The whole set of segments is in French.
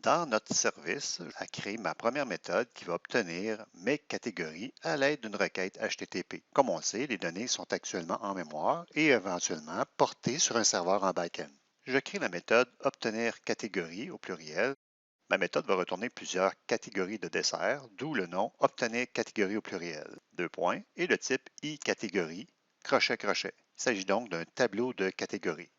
Dans notre service, à créer ma première méthode qui va obtenir mes catégories à l'aide d'une requête HTTP. Comme on le sait, les données sont actuellement en mémoire et éventuellement portées sur un serveur en back-end. Je crée la méthode obtenir catégorie au pluriel. Ma méthode va retourner plusieurs catégories de desserts, d'où le nom obtenir catégorie au pluriel. Deux points et le type iCatégorie, crochet-crochet. Il s'agit donc d'un tableau de catégories.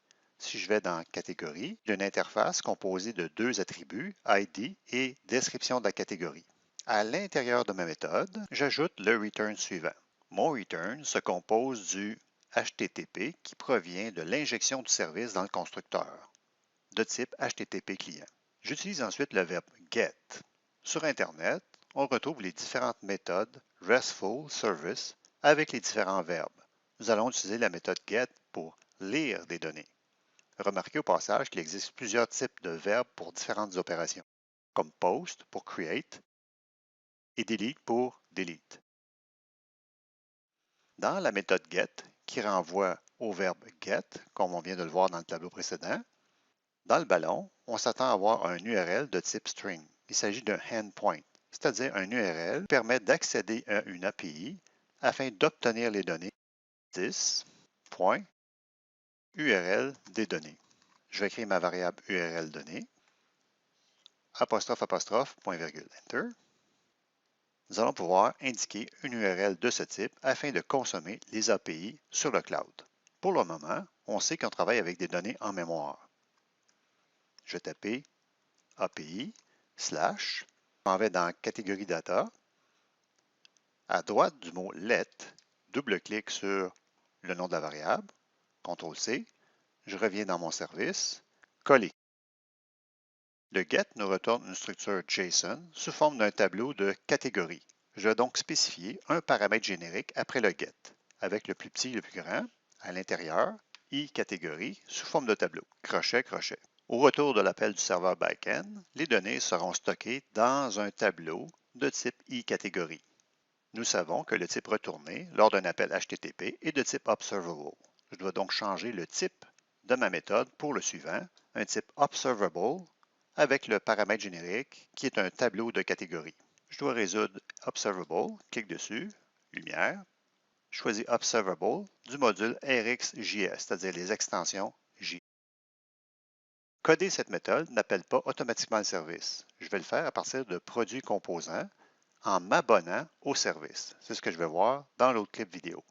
Si je vais dans Catégorie, j'ai une interface composée de deux attributs, ID et description de la catégorie. À l'intérieur de ma méthode, j'ajoute le return suivant. Mon return se compose du HTTP qui provient de l'injection du service dans le constructeur, de type HTTP client. J'utilise ensuite le verbe get. Sur Internet, on retrouve les différentes méthodes RESTful Service avec les différents verbes. Nous allons utiliser la méthode get pour lire des données. Remarquez au passage qu'il existe plusieurs types de verbes pour différentes opérations, comme post pour create et delete pour delete. Dans la méthode get, qui renvoie au verbe get, comme on vient de le voir dans le tableau précédent, dans le ballon, on s'attend à avoir un URL de type string. Il s'agit d'un endpoint, c'est-à-dire un URL qui permet d'accéder à une API afin d'obtenir les données 10.URL des données. Je vais créer ma variable URL donnée, apostrophe, point virgule, enter. Nous allons pouvoir indiquer une URL de ce type afin de consommer les API sur le cloud. Pour le moment, on sait qu'on travaille avec des données en mémoire. Je vais taper API, / je m'en vais dans Catégorie Data. À droite du mot let, double-clic sur le nom de la variable, CTRL-C, je reviens dans mon service, coller. Le get nous retourne une structure JSON sous forme d'un tableau de catégories. Je vais donc spécifier un paramètre générique après le get, avec le plus petit et le plus grand, à l'intérieur, iCatégorie sous forme de tableau, crochet-crochet. Au retour de l'appel du serveur back-end, les données seront stockées dans un tableau de type iCatégorie. Nous savons que le type retourné lors d'un appel HTTP est de type Observable. Je dois donc changer le type de ma méthode pour le suivant, un type Observable avec le paramètre générique qui est un tableau de catégories. Je dois résoudre Observable, clique dessus, lumière, je choisis Observable du module RxJS, c'est-à-dire les extensions J. Coder cette méthode n'appelle pas automatiquement le service. Je vais le faire à partir de produits composants en m'abonnant au service. C'est ce que je vais voir dans l'autre clip vidéo.